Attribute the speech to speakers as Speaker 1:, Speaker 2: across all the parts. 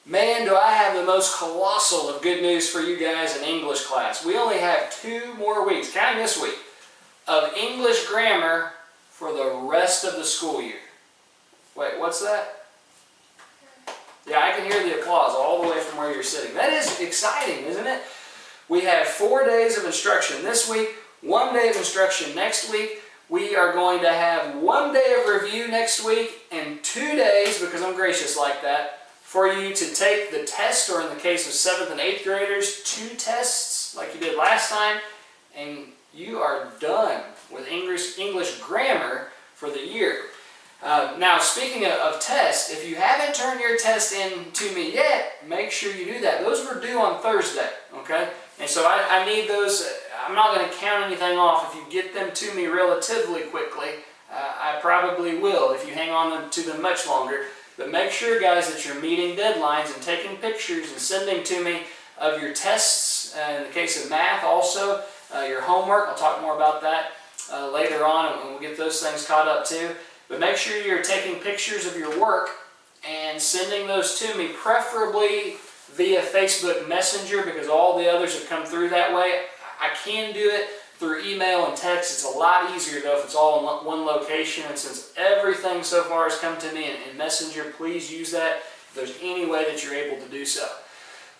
Speaker 1: Man, do I have the most colossal of good news for you guys in English class. We only have 2 more weeks, counting this week, of English grammar for the rest of the school year. Wait, what's that? Yeah, I can hear the applause all the way from where you're sitting. That is exciting, isn't it? We have 4 days of instruction this week, 1 day of instruction next week. We are going to have 1 day of review next week and 2 days, because I'm gracious like that, for you to take the test, or in the case of 7th and 8th graders, 2 tests like you did last time, and you are done with English grammar for the year. Now, speaking of tests, if you haven't turned your test in to me yet, make sure you do that. Those were due on Thursday, okay? And so I need those. I'm not going to count anything off. If you get them to me relatively quickly, I probably will if you hang on to them much longer. But make sure, guys, that you're meeting deadlines and taking pictures and sending to me of your tests. In the case of math, also, your homework. I'll talk more about that later on, and we'll get those things caught up too. But make sure you're taking pictures of your work and sending those to me, preferably via Facebook Messenger, because all the others have come through that way. I can do it through email and text. It's a lot easier, though, if it's all in one location. And since everything so far has come to me in Messenger, please use that if there's any way that you're able to do so.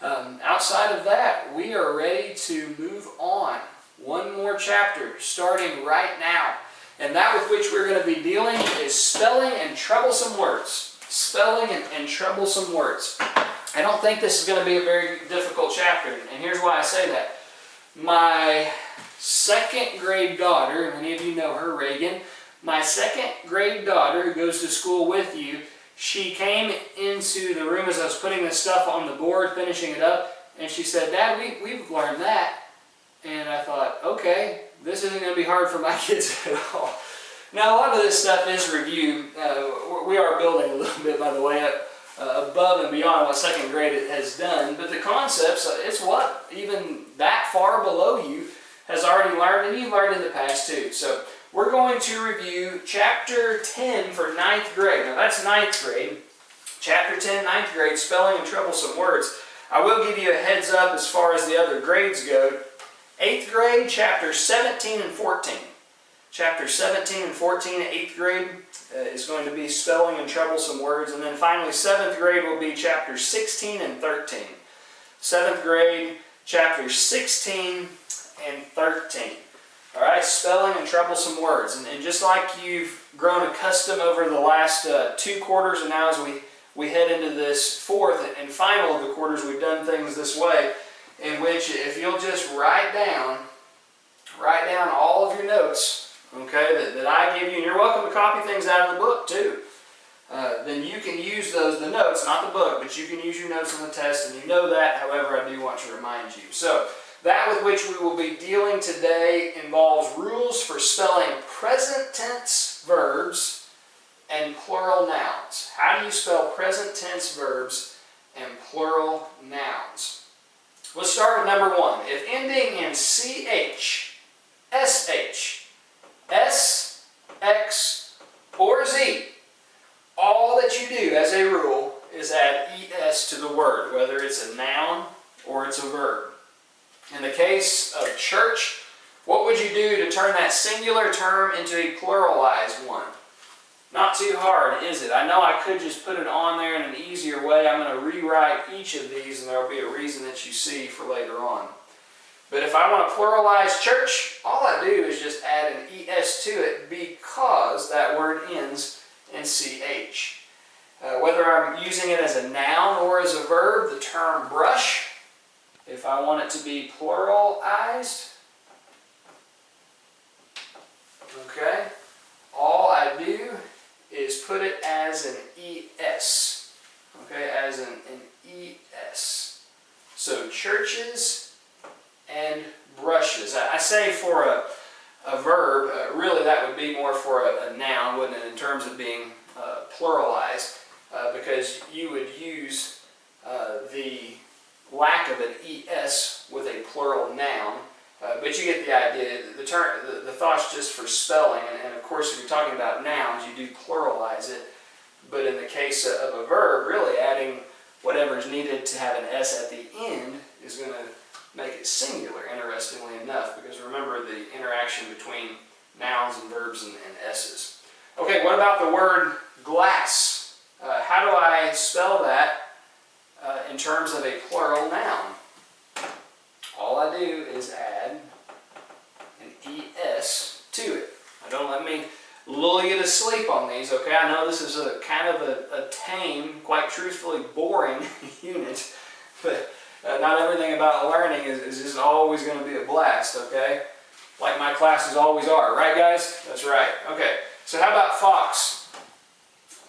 Speaker 1: Outside of that, we are ready to move on. 1 more chapter starting right now. And that with which we're going to be dealing is spelling and troublesome words. Spelling and troublesome words. I don't think this is going to be a very difficult chapter, and here's why I say that. My 2nd grade daughter, many of you know her, Reagan, my 2nd grade daughter who goes to school with you, she came into the room as I was putting this stuff on the board, finishing it up, and she said, "Dad, we've learned that." And I thought, okay, this isn't going to be hard for my kids at all. Now, a lot of this stuff is review. We are building a little bit, by the way, above and beyond what 2nd grade has done. But the concepts, it's what even that far below you has already learned, and you've learned in the past too. So we're going to review Chapter 10 for 9th grade. Now, that's 9th grade. Chapter 10, 9th grade, spelling and troublesome words. I will give you a heads up as far as the other grades go. 8th grade, Chapter 17 and 14. Chapter 17 and 14, 8th grade, is going to be spelling and troublesome words. And then finally, 7th grade will be Chapter 16 and 13. 7th grade, Chapter 16 and 13. All right, spelling and troublesome words. And just like you've grown accustomed over the last 2 quarters, and now as we head into this 4th and final of the quarters, we've done things this way, in which if you'll just write down all of your notes, okay, that I give you, and you're welcome to copy things out of the book too. Then you can use the notes, not the book, but you can use your notes on the test, and you know that. However, I do want to remind you. So that with which we will be dealing today involves rules for spelling present tense verbs and plural nouns. How do you spell present tense verbs and plural nouns? Let's start with number 1. If ending in CH, SH, S, X, or Z, all that you do as a rule is add ES to the word, whether it's a noun or it's a verb. In the case of church, what would you do to turn that singular term into a pluralized one? Not too hard, is it? I know I could just put it on there in an easier way. I'm going to rewrite each of these, and there will be a reason that you see for later on. But if I want to pluralize church, all I do is just add an ES to it because that word ends in CH. Whether I'm using it as a noun or as a verb, the term brush, if I want it to be pluralized, okay, all I do is put it as an ES, okay, as an ES. So churches and brushes. I say for a verb, really that would be more for a noun, wouldn't it, in terms of being pluralized, because you would use the lack of an ES with a plural noun. But you get the idea. The thought's just for spelling, and of course if you're talking about nouns, you do pluralize it. But in the case of a verb, really adding whatever whatever is needed to have an S at the end is going to make it singular, interestingly enough, because remember the interaction between nouns and verbs and S's. Okay, what about the word glass? How do I spell that in terms of a plural noun? All I do is add an ES to it. Now don't let me lull you to sleep on these, okay? I know this is a kind of a tame, quite truthfully boring unit, but not everything about learning is just always going to be a blast, okay? Like my classes always are, right guys? That's right. Okay, so how about fox?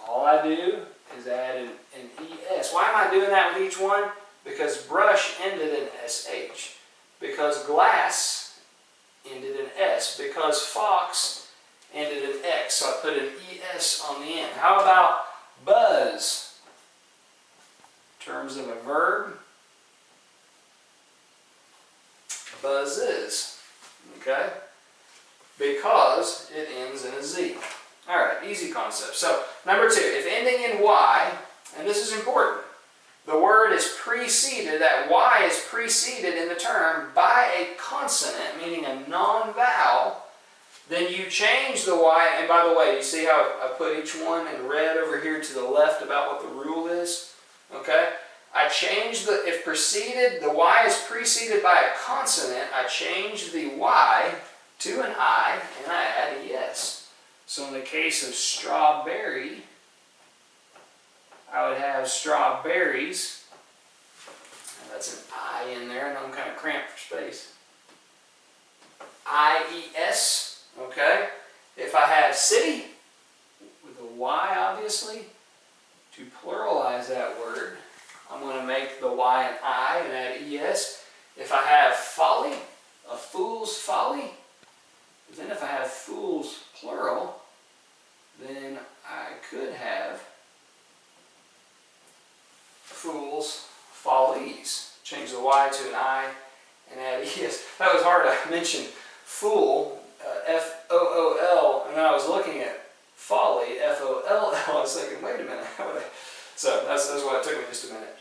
Speaker 1: All I do is add an ES. Why am I doing that with each one? Because brush ended in SH. Because glass ended in S. Because fox ended in X. So I put an ES on the end. How about buzz? In terms of a verb, buzzes. Okay? Because it ends in a Z. Alright, easy concept. So, number 2, if ending in Y, and this is important, the word is preceded, that Y is preceded in the term by a consonant, meaning a non-vowel, then you change the Y, and by the way, you see how I put each one in red over here to the left about what the rule is? Okay? I change the, if preceded, the Y is preceded by a consonant, I change the Y to an I, and I add a ES. So in the case of strawberry, I would have strawberries. And that's an I in there, and I'm kind of cramped for space. IES, okay? If I have city, with a Y obviously, to pluralize that word, I'm going to make the Y an I and add ES. If I have folly, a fool's folly, then if I have fools plural, then I could have fools follies. Change the Y to an I and add ES. That was hard. I mentioned fool, F-O-O-L, and then I was looking at folly, F-O-L-L. I was thinking, wait a minute, how would I? So that's why it took me just a minute.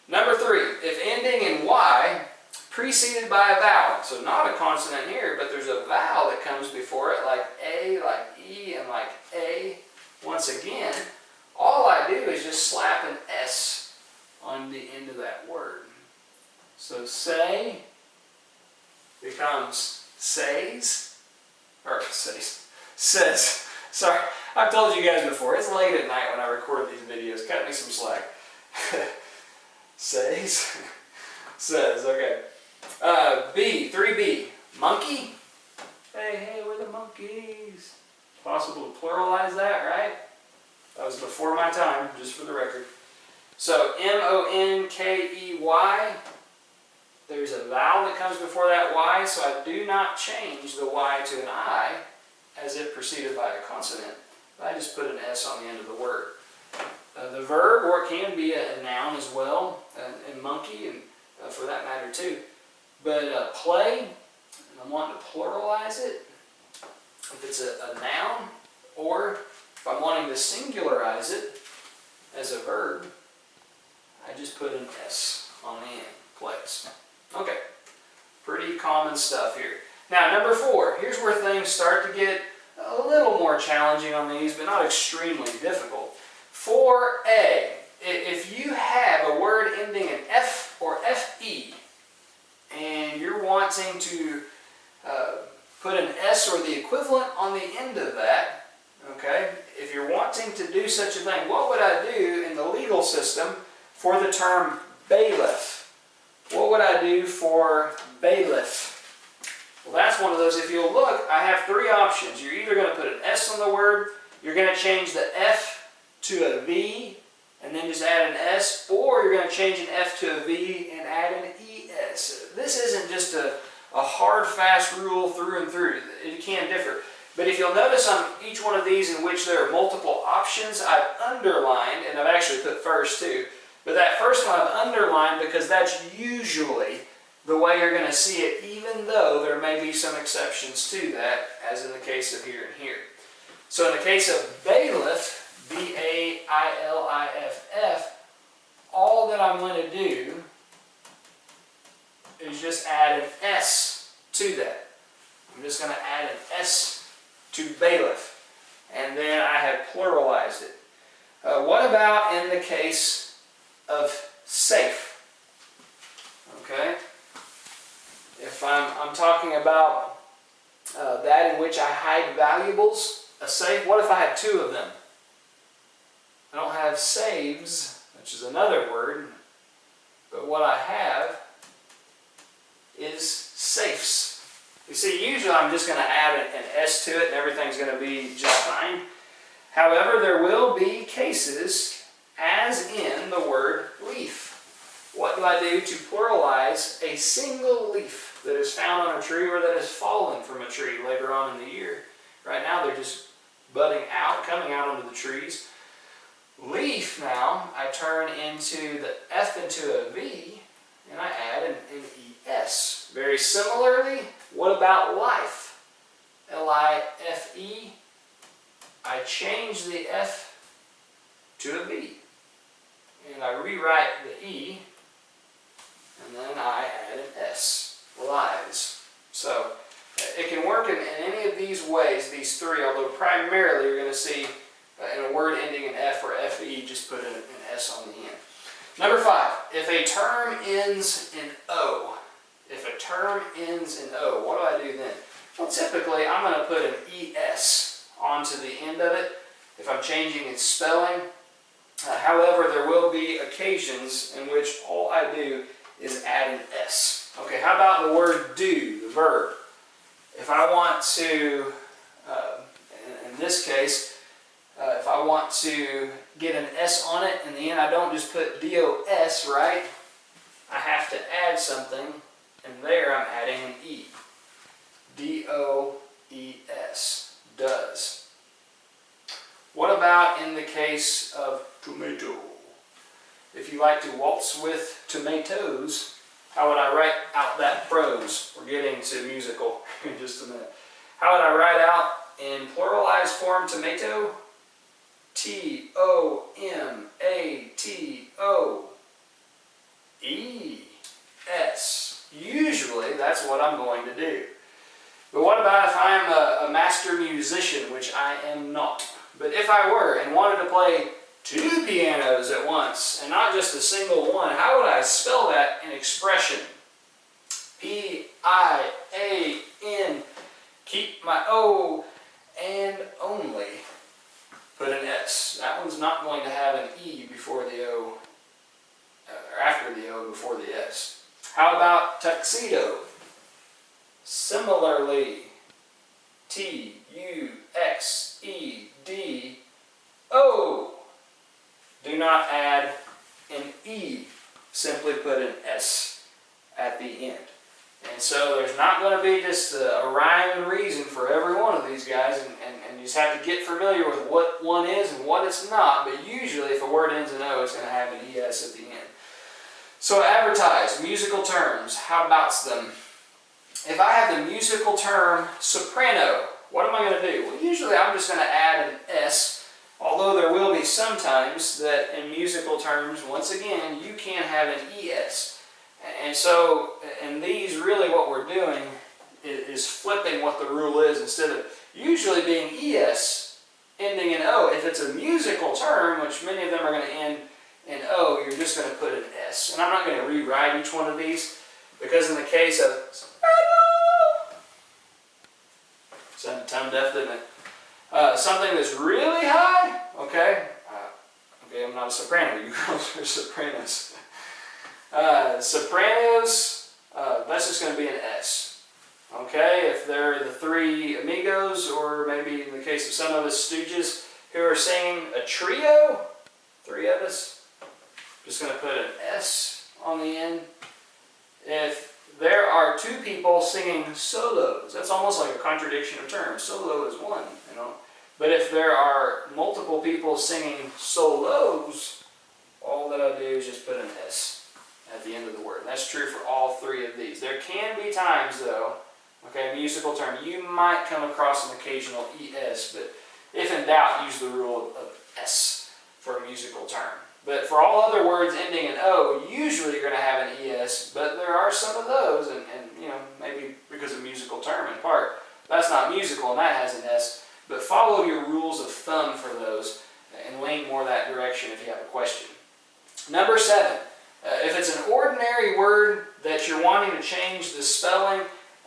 Speaker 1: Number 3, if ending in Y preceded by a vowel, so not a consonant here, but there's a vowel that comes before it, like A, like E, and like A. Once again, all I do is just slap an S on the end of that word. So say becomes says, or says. Sorry, I've told you guys before, it's late at night when I record these videos. Cut me some slack. Says. Says, okay. B, 3B. Monkey. Hey, we're the monkeys. Possible to pluralize that, right? That was before my time, just for the record. So, M-O-N-K-E-Y. There's a vowel that comes before that Y, so I do not change the Y to an I as if preceded by a consonant. I just put an S on the end of the word. The verb, or it can be a noun as well, and monkey, and for that matter too. But play, and I'm wanting to pluralize it. If it's a noun, or if I'm wanting to singularize it as a verb, I just put an S on the end, plays. Okay, pretty common stuff here. Now, number 4, here's where things start to get a little more challenging on these, but not extremely difficult. 4A, if you have a word ending in F or FE, and you're wanting to put an S or the equivalent on the end of that, okay, if you're wanting to do such a thing, what would I do in the legal system for the term bailiff? What would I do for bailiff? Well, that's one of those. If you'll look, I have 3 options. You're either going to put an S on the word, you're going to change the F to a V, and then just add an S, or you're going to change an F to a V and add an ES. This isn't just a hard, fast rule through and through. It can differ. But if you'll notice on each one of these in which there are multiple options, I've underlined, and I've actually put first too, but that first one I've underlined because that's usually the way you're going to see it, even though there may be some exceptions to that, as in the case of here and here. So in the case of bailiff, B-A-I-L-I-F-F, all that I'm going to do is just add an S to that. I'm just going to add an S to bailiff, and then I have pluralized it. What about in the case of safe? Okay, if I'm talking about that in which I hide valuables, a safe. What if I have two of them? I don't have saves, which is another word, but what I have is safes. You see, usually I'm just going to add an S to it and everything's going to be just fine. However, there will be cases, as in the word leaf. What do I do to pluralize a single leaf that is found on a tree or that has fallen from a tree later on in the year? Right now they're just budding out, coming out onto the trees. Leaf now, I turn into the F into a V, and I add an ES. Very similarly, what about life? L-I-F-E. I change the F to a V. And I rewrite the E, and then I add an S. Lives. So, it can work in any of these ways, these three, although primarily you're going to see in a word ending in F or FE, just put an S on the end. Number 5, if a term ends in O. If a term ends in O, what do I do then? Well, typically I'm going to put an ES onto the end of it if I'm changing its spelling. However, there will be occasions in which all I do is add an S. Okay, how about the word do, the verb? If I want to, in this case, if I want to get an S on it in the end, I don't just put DOS, right? I have to add something, and there I'm adding an E. D-O-E-S, does. What about in the case of tomato? If you like to waltz with tomatoes, how would I write out that prose? We're getting to musical in just a minute. How would I write out in pluralized form tomato? T-O-M-A-T-O-E-S. Usually that's what I'm going to do. But what about if I'm a master musician, which I am not? But if I were and wanted to play 2 pianos at once and not just a single one, how would I spell that in expression? P-I-A-N, keep my O, and only. Put an S. That one's not going to have an E before the O, or after the O before the S. How about tuxedo? Similarly, T-U-X-E-D-O. Do not add an E. Simply put an S at the end. And so there's not going to be just a rhyme and reason for every one of these guys, and you just have to get familiar with what one is and what it's not, but usually if a word ends in O, it's going to have an ES at the end. So advertise, musical terms, how about's them? If I have the musical term soprano, what am I going to do? Well, usually I'm just going to add an S, although there will be sometimes that in musical terms, once again, you can have an ES. And so, in these, really what we're doing is flipping what the rule is. Instead of usually being ES ending in O, if it's a musical term, which many of them are going to end in O, you're just going to put an S. And I'm not going to rewrite each one of these, because in the case of soprano, sounded tone deaf, didn't it? Something that's really high, okay? Okay, I'm not a soprano, you girls are sopranos. Sopranos, that's just going to be an S. Okay, if they're the 3 amigos, or maybe in the case of some of us stooges who are singing a trio, 3 of us, just going to put an S on the end. If there are 2 people singing solos, that's almost like a contradiction of terms. Solo is 1, you know. But if there are multiple people singing solos, all that I do is just put an S at the end of the word. And that's true for all 3 of these. There can be times, though, okay, musical term, you might come across an occasional ES, but if in doubt, use the rule of S for a musical term. But for all other words ending in O, usually you're going to have an ES, but there are some of those, and maybe because of musical term in part. That's not musical and that has an S, but follow your rules of thumb for those and lean more that direction if you have a question. Number 7, if it's an ordinary word that you're wanting to change the spelling,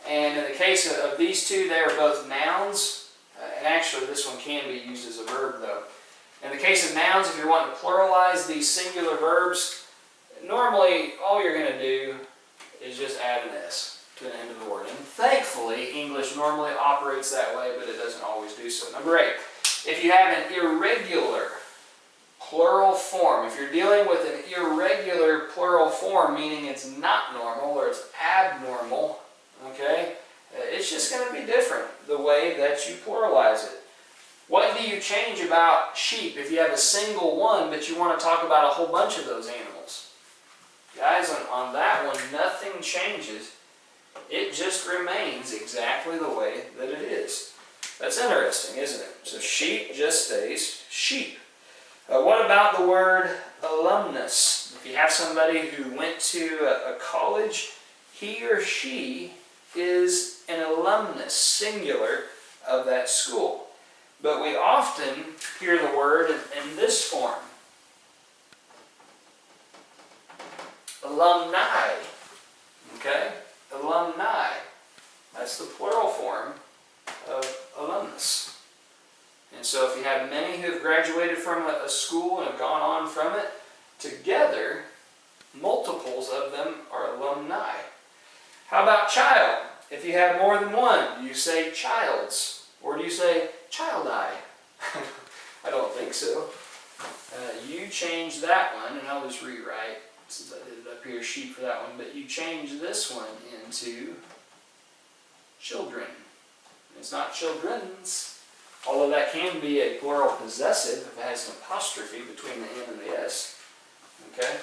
Speaker 1: and in the case of these two, they are both nouns, and actually this one can be used as a verb though. In the case of nouns, if you're wanting to pluralize these singular verbs, normally all you're going to do is just add an S to the end of the word. And thankfully, English normally operates that way, but it doesn't always do so. Number 8, if you have an irregular plural form, if you're dealing with an irregular plural form, meaning it's not normal or it's abnormal, okay, it's just going to be different the way that you pluralize it. What do you change about sheep if you have a single one, but you want to talk about a whole bunch of those animals? Guys, on that one, nothing changes. It just remains exactly the way that it is. That's interesting, isn't it? So sheep just stays sheep. What about the word alumnus? If you have somebody who went to a college, he or she is an alumnus, singular, of that school. But we often hear the word in this form. Alumni. Okay? Alumni. That's the plural form of alumnus. And so if you have many who have graduated from a school and have gone on from it, together, multiples of them are alumni. How about child? If you have more than one, do you say childs? Or do you say childi? I don't think so. You change that one, and I'll just rewrite, since I did it up here, sheep for that one, but you change this one into children. It's not children's, although that can be a plural possessive if it has an apostrophe between the N and the S. Okay?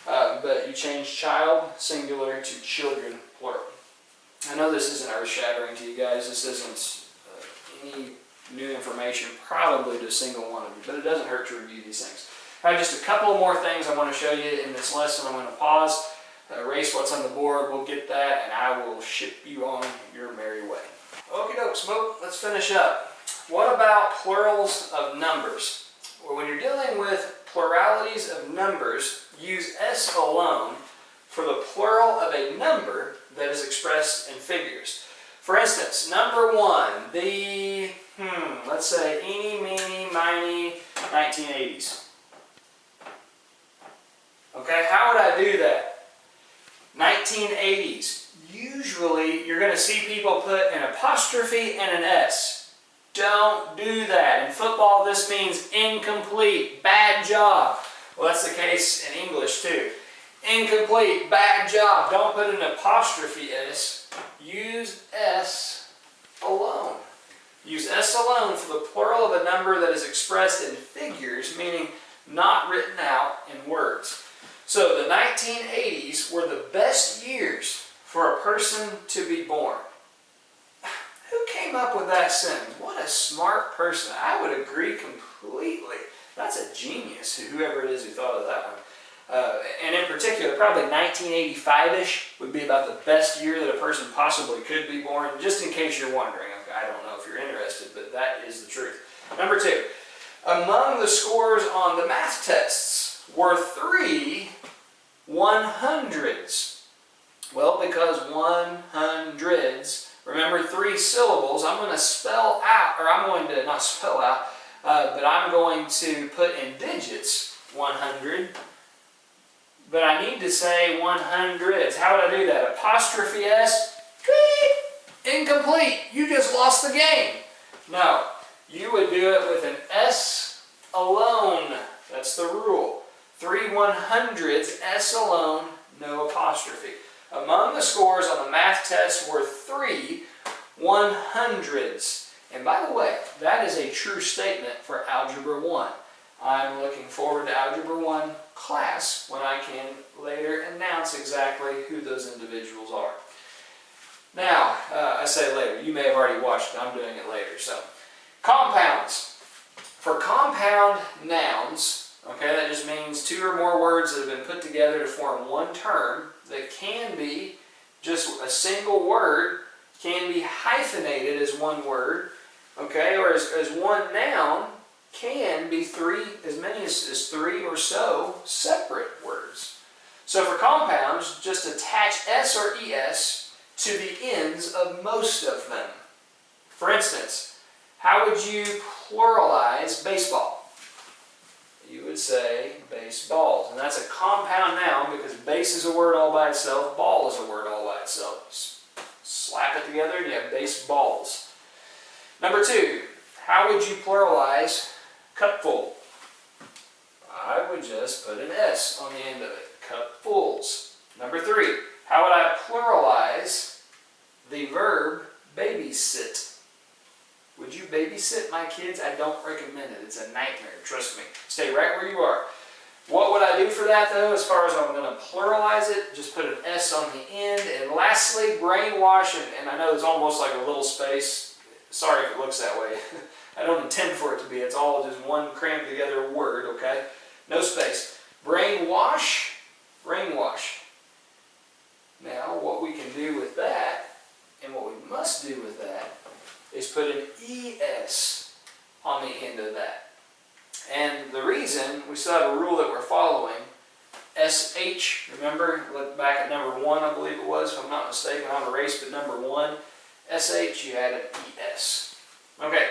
Speaker 1: But you change child, singular, to children, plural. I know this isn't earth-shattering to you guys. This isn't any new information probably to a single one of you, but it doesn't hurt to review these things. I have just a couple more things I want to show you in this lesson. I'm going to pause, erase what's on the board, we'll get that, and I will ship you on your merry way. Okie doke, smoke, let's finish up. What about plurals of numbers? Well, when you're dealing with pluralities of numbers, use S alone for the plural of a number that is expressed in figures. For instance, number 1, the, let's say, eeny, meeny, miny, 1980s. Okay, how would I do that? 1980s. Usually, you're going to see people put an apostrophe and an S. Don't do that. In football, this means incomplete, bad job. Well, that's the case in English too. Incomplete, bad job. Don't put an apostrophe S. Use S alone. Use S alone for the plural of a number that is expressed in figures, meaning not written out in words. So the 1980s were the best years for a person to be born. Who came up with that sentence? What a smart person. I would agree completely. That's a genius, whoever it is who thought of that one. And in particular, probably 1985-ish would be about the best year that a person possibly could be born, just in case you're wondering. I don't know if you're interested, but that is the truth. Number 2, among the scores on the math tests were 3 100s. Well, because 100s, remember 3 syllables, I'm going to spell out, or I'm going to, not spell out, but I'm going to put in digits 100. But I need to say 100s. How would I do that? Apostrophe S, incomplete. You just lost the game. No, you would do it with an S alone. That's the rule. 3 100s, S alone, no apostrophe. Among the scores on the math test were 3 100s. And by the way, that is a true statement for Algebra 1. I'm looking forward to Algebra 1 class when I can later announce exactly who those individuals are. Now, I say later, you may have already watched it, I'm doing it later. So, compounds. For compound nouns, Okay, that just means two or more words that have been put together to form one term that can be just a single word, can be hyphenated as one word, okay, or as one noun, can be as many as three or so separate words. So for compounds, just attach s or es to the ends of most of them. For instance, how would you pluralize baseball? You would say baseballs, and that's a compound noun because base is a word all by itself, ball is a word all by itself. Slap it together and you have baseballs. Number two, how would you pluralize cupful? I would just put an S on the end of it, cupfuls. Number three, how would I pluralize the verb babysit? Would you babysit my kids? I don't recommend it. It's a nightmare, trust me. Stay right where you are. What would I do for that though, as far as I'm going to pluralize it? Just put an S on the end. And lastly, brainwash, and I know it's almost like a little space. Sorry if it looks that way. I don't intend for it to be. It's all just one crammed together word, okay? No space. Brainwash, brainwash. Now, what we can do with that, and what we must do with that, is put an ES on the end of that. And the reason, we still have a rule that we're following. SH, remember, look back at number 1, I believe it was, if I'm not mistaken, on a race, but number 1, SH, you had an ES. Okay,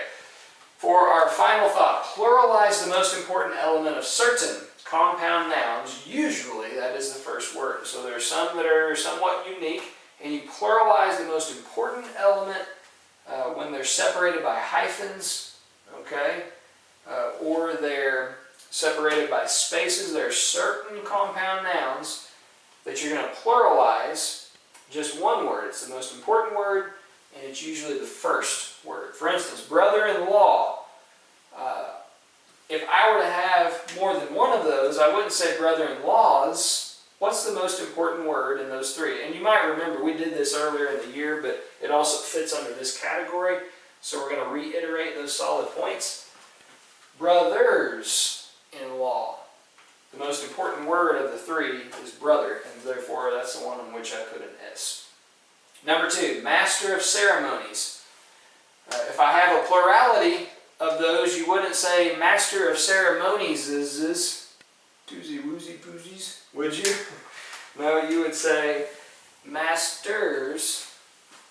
Speaker 1: for our final thought, pluralize the most important element of certain compound nouns. Usually, that is the first word. So there are some that are somewhat unique, and you pluralize the most important element when they're separated by hyphens, okay, or they're separated by spaces. There are certain compound nouns that you're going to pluralize just one word. It's the most important word, and it's usually the first word. For instance, brother-in-law. If I were to have more than one of those, I wouldn't say brother-in-laws. What's the most important word in those three? And you might remember we did this earlier in the year, but it also fits under this category. So we're going to reiterate those solid points. Brothers-in-law. The most important word of the three is brother, and therefore that's the one on which I put an S. Number 2, master of ceremonies. If I have a plurality of those, you wouldn't say master of ceremonies is doozy woozy poozies, would you? No, you would say masters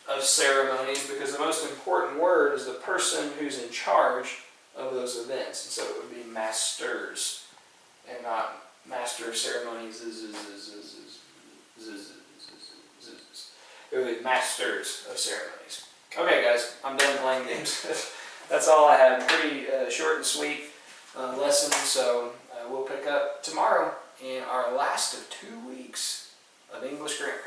Speaker 1: of ceremonies, because the most important word is the person who's in charge of those events. And so it would be masters and not master of ceremonies. It would be masters of ceremonies. Okay guys, I'm done playing games. That's all I have. Pretty short and sweet lesson, so we'll pick up tomorrow in our last of 2 weeks of English grammar.